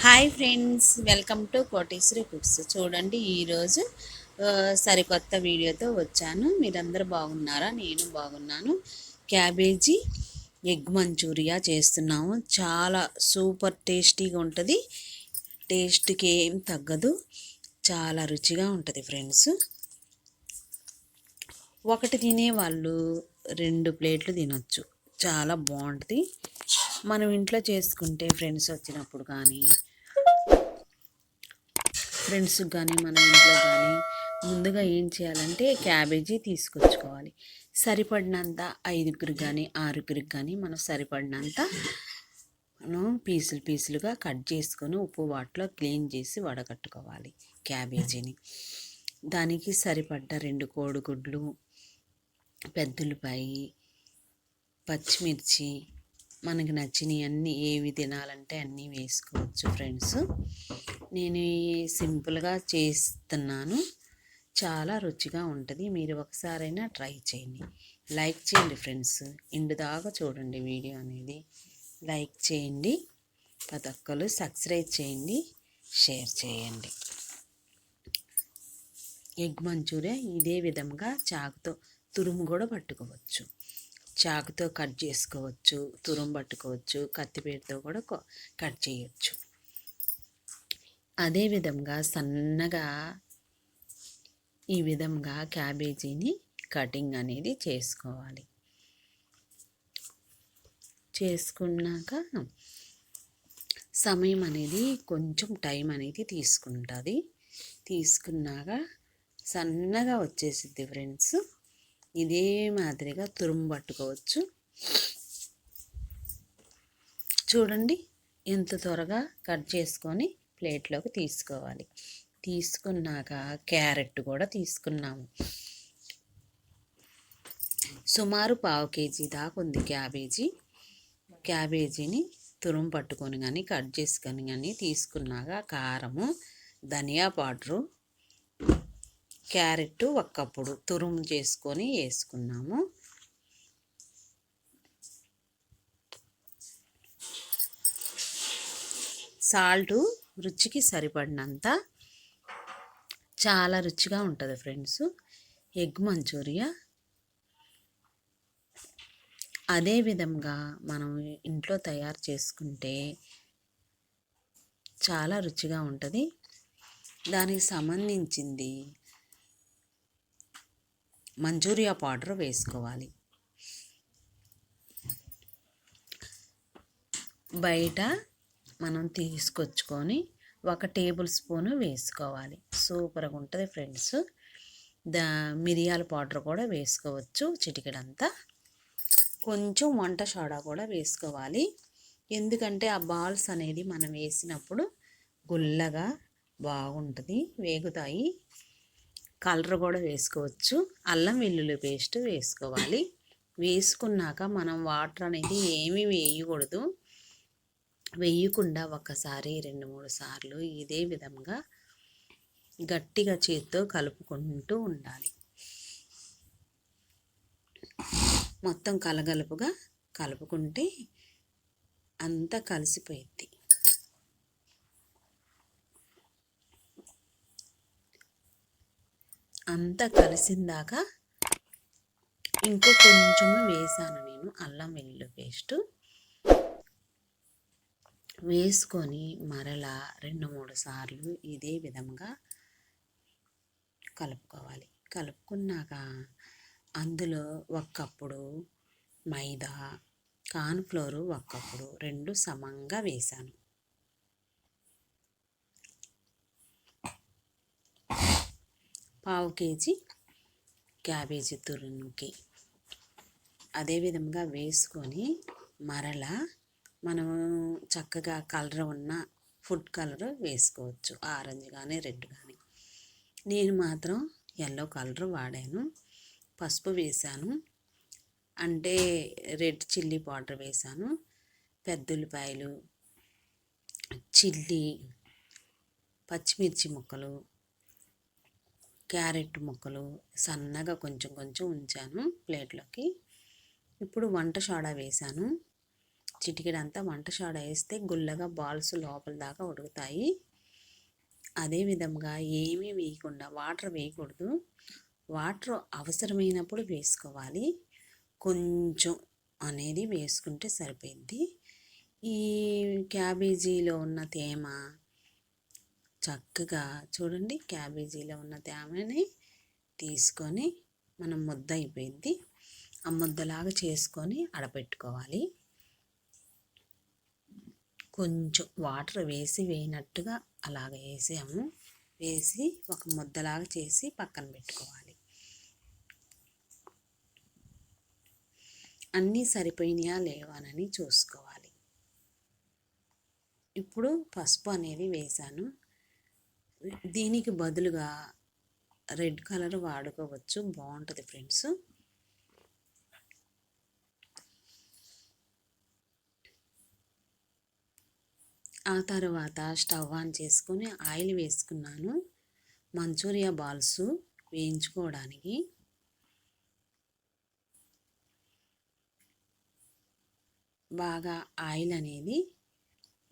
Hi friends, welcome to Koteswari cooks. చూడండి, ఈరోజు సరికొత్త వీడియోతో వచ్చాను. మీరందరూ బాగున్నారా? నేను బాగున్నాను. క్యాబేజీ ఎగ్ మంచూరియా చేస్తున్నాము. చాలా సూపర్ టేస్టీగా ఉంటుంది. టేస్ట్కి ఏం తగ్గదు. చాలా రుచిగా ఉంటుంది ఫ్రెండ్స్. ఒకటి తినేవాళ్ళు 2 ప్లేట్లు తినొచ్చు. చాలా బాగుంటుంది. మనం ఇంట్లో చేసుకుంటే ఫ్రెండ్స్కి కానీ మన ఇంట్లో కానీ ముందుగా ఏం చేయాలంటే క్యాబేజీ తీసుకొచ్చుకోవాలి. సరిపడినంత 5గురికి కానీ 6గురికి కానీ మనం సరిపడినంత పీసులుగా కట్ చేసుకొని ఉప్పు వాటర్లో క్లీన్ చేసి వడగట్టుకోవాలి క్యాబేజీని. దానికి సరిపడ్డ 2 కోడిగుడ్లు, పెద్దుల్లిపాయి, పచ్చిమిర్చి, మనకి నచ్చినవి అన్నీ ఏవి తినాలంటే అన్నీ వేసుకోవచ్చు ఫ్రెండ్స్. నేను సింపుల్గా చేస్తున్నాను. చాలా రుచిగా ఉంటుంది. మీరు ఒకసారైనా ట్రై చేయండి. లైక్ చేయండి ఫ్రెండ్స్. దాకా చూడండి వీడియో అనేది. లైక్ చేయండి, ప్రతి ఒక్కరు సబ్స్క్రైబ్ చేయండి, షేర్ చేయండి. ఎగ్ మంచూరియా ఇదే విధంగా చాకుతో తురుము కూడా పట్టుకోవచ్చు. చాకుతో కట్ చేసుకోవచ్చు, తురుము పట్టుకోవచ్చు, కత్తిపీటతో కూడా కట్ చేయొచ్చు. అదేవిధంగా సన్నగా ఈ విధంగా క్యాబేజీని కటింగ్ అనేది చేసుకోవాలి. చేసుకున్నాక సమయం అనేది కొంచెం టైం అనేది తీసుకుంటుంది. తీసుకున్నాక సన్నగా వచ్చేసిద్ది ఫ్రెండ్స్. ఇదే మాదిరిగా తురుము పట్టుకోవచ్చు. చూడండి, ఎంత త్వరగా కట్ చేసుకొని ప్లేట్లోకి తీసుకోవాలి. తీసుకున్నాక క్యారెట్ కూడా తీసుకున్నాము. సుమారు 1/2 కేజీ దాకా ఉంది క్యాబేజీని తురుము పట్టుకొని కానీ కట్ చేసుకొని కానీ తీసుకున్నాక కారము, ధనియా పౌడరు, క్యారెట్ 1 కప్పుడు తురుము చేసుకొని వేసుకున్నాము. సాల్టు రుచికి సరిపడినంత. చాలా రుచిగా ఉంటుంది ఫ్రెండ్స్ ఎగ్ మంచూరియా. అదే విధంగా మనం ఇంట్లో తయారు చేసుకుంటే చాలా రుచిగా ఉంటుంది. దానికి సంబంధించింది మంచూరియా పౌడర్ వేసుకోవాలి. బయట మనం తీసుకొచ్చుకొని 1 టేబుల్ స్పూను వేసుకోవాలి. సూపర్గా ఉంటుంది ఫ్రెండ్స్. మిరియాల పౌడర్ కూడా వేసుకోవచ్చు, చిటికెడంతా. కొంచెం వంట సోడా కూడా వేసుకోవాలి. ఎందుకంటే ఆ బాల్స్ అనేది మనం వేసినప్పుడు గుల్లగా బాగుంటుంది, వేగుతాయి. కలర్ కూడా వేసుకోవచ్చు. అల్లం వెల్లుల్లి పేస్ట్ వేసుకోవాలి. వేసుకున్నాక మనం వాటర్ అనేది ఏమీ వేయకూడదు. వేయకుండా ఒకసారి 2-3 సార్లు ఇదే విధంగా గట్టిగా చేత్తో కలుపుకుంటూ ఉండాలి. మొత్తం కలగలుపుగా కలుపుకుంటే అంతా కలిసిపోయింది. అంతా కలిసిందాక ఇంకో కొంచెము వేసాను నేను అల్లం వెల్లుల్లి పేస్టు. వేసుకొని మరలా 2-3 సార్లు ఇదే విధంగా కలుపుకోవాలి. కలుపుకున్నాక అందులో 1 కప్పుడు మైదా, కార్న్ఫ్లోరు 1 కప్పుడు 2 సమంగా వేసాను. పావు కేజీ క్యాబేజీ తురుముకి అదేవిధంగా వేసుకొని మరలా మనము చక్కగా కలర్ ఉన్న ఫుడ్ కలర్ వేసుకోవచ్చు. ఆరెంజ్ కానీ రెడ్ కానీ. నేను మాత్రం ఎల్లో కలర్ వాడాను. పసుపు వేసాను, అంటే రెడ్ చిల్లీ పౌడర్ వేసాను. పెద్దుల్లిపాయలు, చిల్లీ, పచ్చిమిర్చి ముక్కలు, క్యారెట్ ముక్కలు సన్నగా కొంచెం ఉంచాను ప్లేట్లోకి. ఇప్పుడు వంట సోడా వేసాను, చిటికెడంతా వంట సోడా వేస్తే గుల్లగా బాల్స్ లోపల దాకా ఉడుకుతాయి. అదే విధంగా ఏమీ వేయకుండా, వాటర్ వేయకూడదు, వాటర్ అవసరమైనప్పుడు వేసుకోవాలి. కొంచెం అనేది వేసుకుంటే సరిపోద్ది. ఈ క్యాబేజీలో ఉన్న తేమ చక్కగా చూడండి, క్యాబేజీలో ఉన్న తేమని తీసుకొని మనం ముద్ద అయిపోయింది, ఆ ముద్దలాగా చేసుకొని ఆడపెట్టుకోవాలి. కొంచెం వాటర్ వేయనట్టుగా అలాగ వేసాము, వేసి ఒక ముద్దలాగా చేసి పక్కన పెట్టుకోవాలి. అన్నీ సరిపోయినాయా లేవానని చూసుకోవాలి. ఇప్పుడు పసుపు అనేది వేసాను. దీనికి బదులుగా రెడ్ కలర్ వాడుకోవచ్చు, బాగుంటుంది ఫ్రెండ్స్. ఆ తర్వాత స్టవ్ ఆన్ చేసుకొని ఆయిల్ వేసుకున్నాను మంచూరియా బాల్స్ వేయించుకోవడానికి. బాగా ఆయిల్ అనేది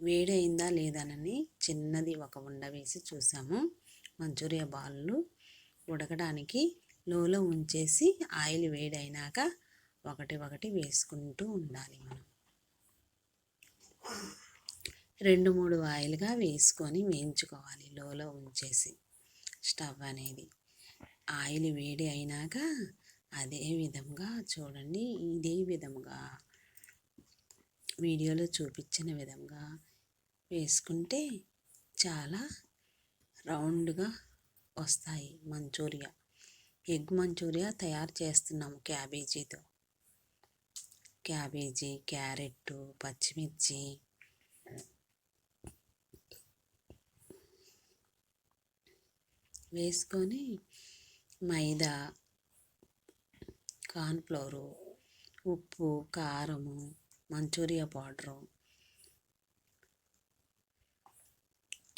వేడైందా లేదానని చిన్నది ఒక ఉండ వేసి చూసాము. మంచూరియా బాళ్ళు ఉడకడానికి లోలో ఉంచేసి ఆయిల్ వేడైనాక ఒకటి ఒకటి వేసుకుంటూ ఉండాలి. మనం 2-3 ఆయిల్గా వేసుకొని వేయించుకోవాలి లోలో ఉంచేసి. స్టవ్ అనేది ఆయిల్ వేడి అయినాక అదే విధంగా చూడండి, ఇదే విధంగా వీడియోలో చూపించిన విధంగా వేసుకుంటే చాలా రౌండ్గా వస్తాయి మంచూరియా. ఎగ్ మంచూరియా తయారు చేస్తున్నాము క్యాబేజీతో. క్యాబేజీ, క్యారెట్, పచ్చిమిర్చి వేసుకొని మైదా, కార్న్ఫ్లోరు, ఉప్పు, కారము, మంచూరియా పౌడరు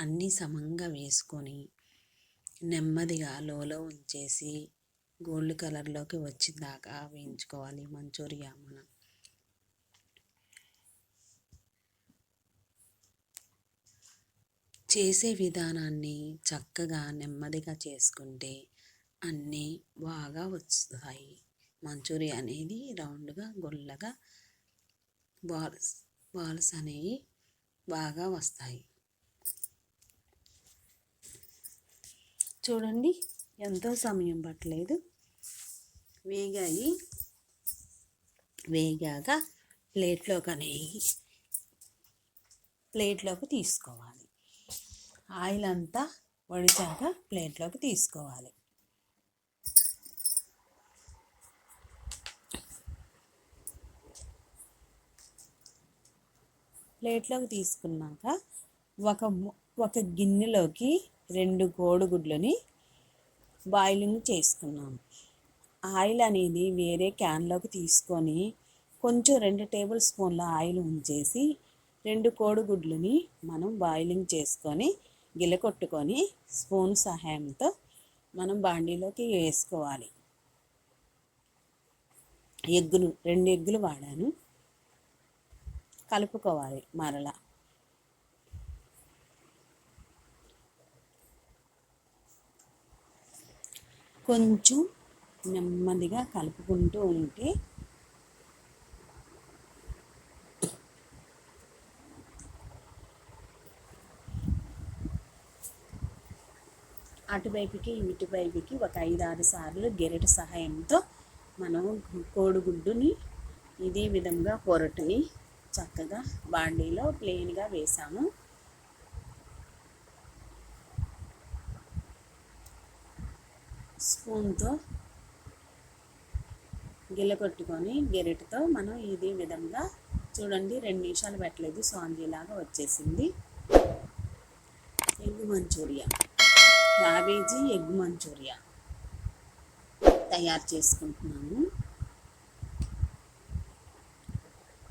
అన్నీ సమంగా వేసుకొని నెమ్మదిగా లోలో ఉంచేసి గోల్డ్ కలర్లోకి వచ్చిందాకా వేయించుకోవాలి మంచూరియా. మనం చేసే విధానాన్ని చక్కగా నెమ్మదిగా చేసుకుంటే అన్నీ బాగా వస్తాయి. మంచూరియా అనేది రౌండ్గా గుల్లగా బాల్స్ అనేవి బాగా వస్తాయి. చూడండి, ఎంతో సమయం పట్టలేదు, వేగాక ప్లేట్లోకి తీసుకోవాలి. ఆయిల్ అంతా వడిచాక ప్లేట్లోకి తీసుకోవాలి. ప్లేట్లోకి తీసుకున్నాక ఒక గిన్నెలోకి 2 కోడిగుడ్లని బాయిలింగ్ చేసుకున్నాము. ఆయిల్ అనేది వేరే క్యాన్లోకి తీసుకొని కొంచెం 2 టేబుల్ స్పూన్ల ఆయిల్ ఉంచేసి 2 కోడిగుడ్లని మనం బాయిలింగ్ చేసుకొని గిలకొట్టుకొని స్పూన్ సహాయంతో మనం బాండీలోకి వేసుకోవాలి. 2 ఎగ్గులు వాడాను. కలుపుకోవాలి. మరలా కొంచెం నెమ్మదిగా కలుపుకుంటూ ఉంటే అటువైపుకి ఇటువైపుకి ఒక 5-6 సార్లు గెరిట సహాయంతో మనం కోడిగుడ్డుని ఇదే విధంగా పొరటుని చక్కగా బాండీలో ప్లెయిన్గా వేసాము. స్పూన్తో గిల్లకొట్టుకొని గెరిటతో మనం ఇదే విధంగా చూడండి, 2 నిమిషాలు పెట్టలేదు, సాంజీలాగా వచ్చేసింది. Egg Manchurian, cabbage egg Manchurian తయారు చేసుకుంటున్నాము.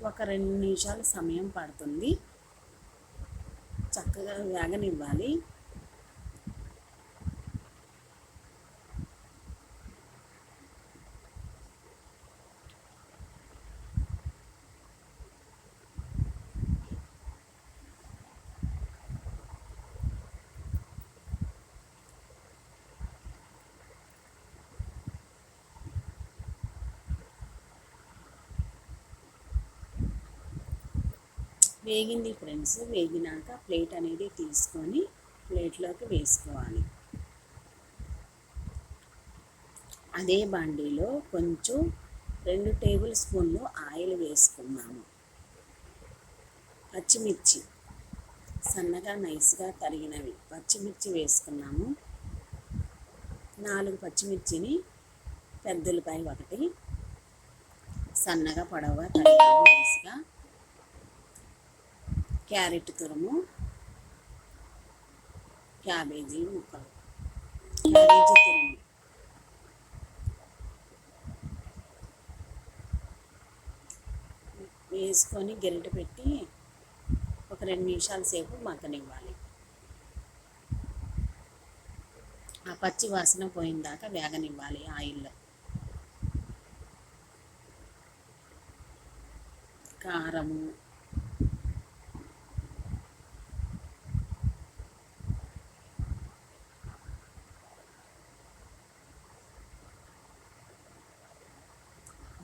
ఒక 2 నిమిషాల సమయం పడుతుంది, చక్కగా వేగనివ్వాలి. వేగింది ఫ్రెండ్స్. వేగినాక ప్లేట్ అనేది తీసుకొని ప్లేట్లోకి వేసుకోవాలి. అదే బాండీలో కొంచెం 2 టేబుల్ స్పూన్లు ఆయిల్ వేసుకున్నాము. పచ్చిమిర్చి సన్నగా నైస్గా తరిగినవి పచ్చిమిర్చి వేసుకున్నాము. 4 పచ్చిమిర్చిని, పెద్దలపై 1 సన్నగా పొడవుగా తరిగాము నైస్గా. క్యారెట్ తురుము, క్యాబేజీ ముక్కలు, క్యాబేజీ తురుము వేసుకొని గరిటె పెట్టి ఒక 2 నిమిషాల సేపు మగ్గనివ్వాలి. ఆ పచ్చి వాసన పోయిన దాకా వేగనివ్వాలి ఆయిల్లో. కారము,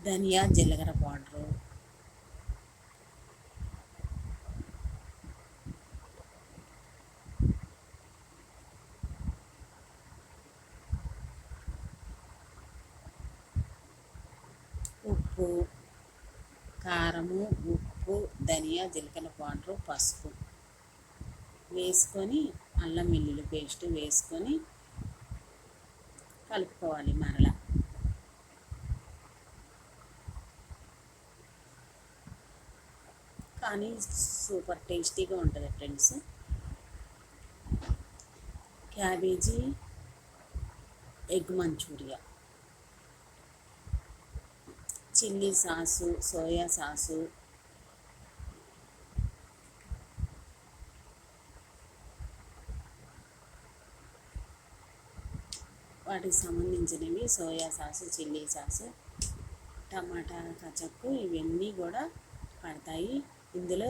ధనియా జీలకర్ర పౌడరు, ఉప్పు, కారము, ఉప్పు, ధనియా జీలకర్ర పౌడరు, పసుపు వేసుకొని అల్లం వెల్లుల్లి పేస్ట్ వేసుకొని కలుపుకోవాలి మరలా. కానీ సూపర్ టేస్టీగా ఉంటుంది friends. Cabbage egg Manchurian, chilli sauce, soya sauce, వాటికి సంబంధించినవి soya sauce, chilli sauce, tomato ketchup ఇవన్నీ కూడా పడతాయి ఇందులో.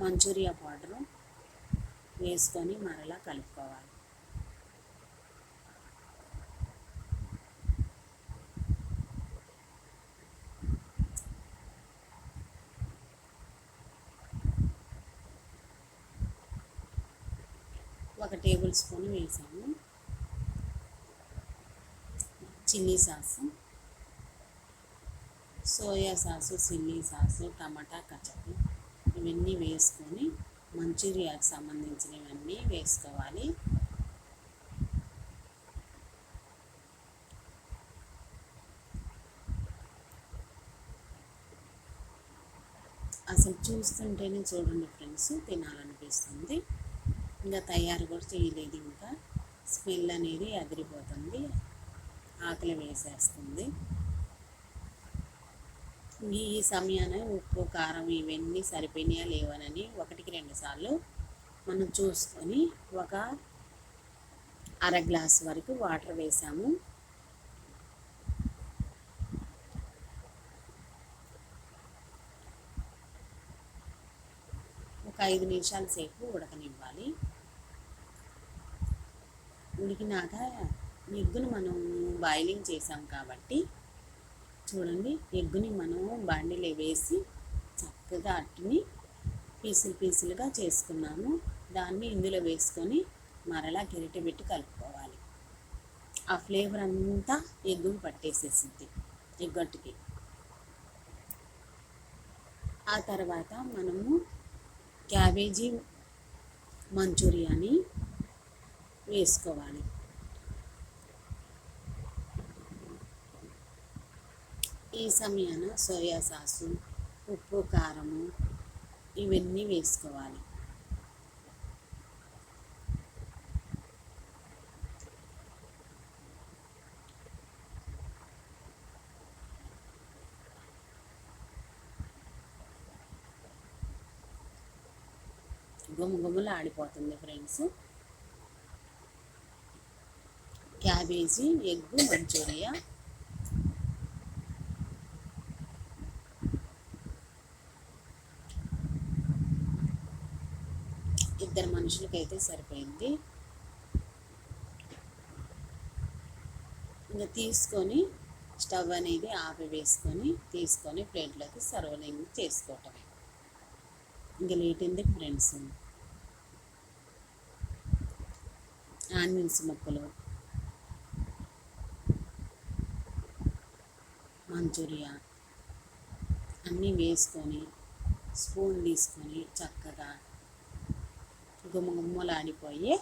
మంచూరియా పౌడరు వేసుకొని మరలా కలుపుకోవాలి. ఒక టేబుల్ స్పూన్ వేసాము chilli sauce, soya sauce, chilli sauce, tomato ketchup ఇవన్నీ వేసుకొని మంచూరియాకి సంబంధించినవన్నీ వేసుకోవాలి. అసలు చూస్తుంటేనే చూడండి ఫ్రెండ్స్ తినాలనిపిస్తుంది. ఇంకా తయారు కూడా చేయలేదు, ఇంకా స్మెల్ అనేది అదిరిపోతుంది, ఆకలి వేసేస్తుంది. ఈ సమయాన ఉప్పు కారం ఇవన్నీ సరిపోయినాయా లేవనని 1-2 సార్లు మనం చూసుకొని ఒక అర గ్లాస్ వరకు వాటర్ వేసాము. ఒక 5 నిమిషాల సేపు ఉడకనివ్వాలి. ఉడికినాక ఎగ్గును మనం బాయిలింగ్ చేసాం కాబట్టి చూడండి, ఎగ్గుని మనం బాండీలో వేసి చక్కగా అట్టుని పీసులుగా చేసుకున్నాము. దాన్ని ఇందులో వేసుకొని మరలా గరిటె పెట్టి కలుపుకోవాలి. ఆ ఫ్లేవర్ అంతా ఎగ్గుని పట్టేసేసింది ఎగ్గొట్టుకి. ఆ తర్వాత మనము క్యాబేజీ మంచూరియాని వేసుకోవాలి. ఈ సమయాన సోయా సాసు, ఉప్పు, కారము ఇవన్నీ వేసుకోవాలి. గుమగుమలు ఆడిపోతుంది ఫ్రెండ్స్. క్యాబేజీ ఎగ్ మంచూరియా ఇద్దరు మనుషులకైతే సరిపోయింది. ఇంకా తీసుకొని స్టవ్ అనేది ఆపివేసుకొని తీసుకొని ప్లేట్లోకి సర్వింగ్ చేసుకోవటమే. ఇంకా లేట్ ఎందుకు ఫ్రెండ్స్. ఆనియన్స్ ముక్కలు, మంచూరియా అన్నీ వేసుకొని స్పూన్ తీసుకొని చక్కగా గుమ్మగుమ్మలాడిపోయి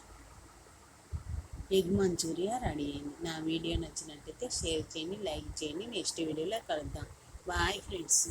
ఎగ్ మంచూరియా రెడీ అయింది. నా వీడియో నచ్చినట్టయితే షేర్ చేయండి, లైక్ చేయండి. నెక్స్ట్ వీడియోలో కలుద్దాం. Bye friends.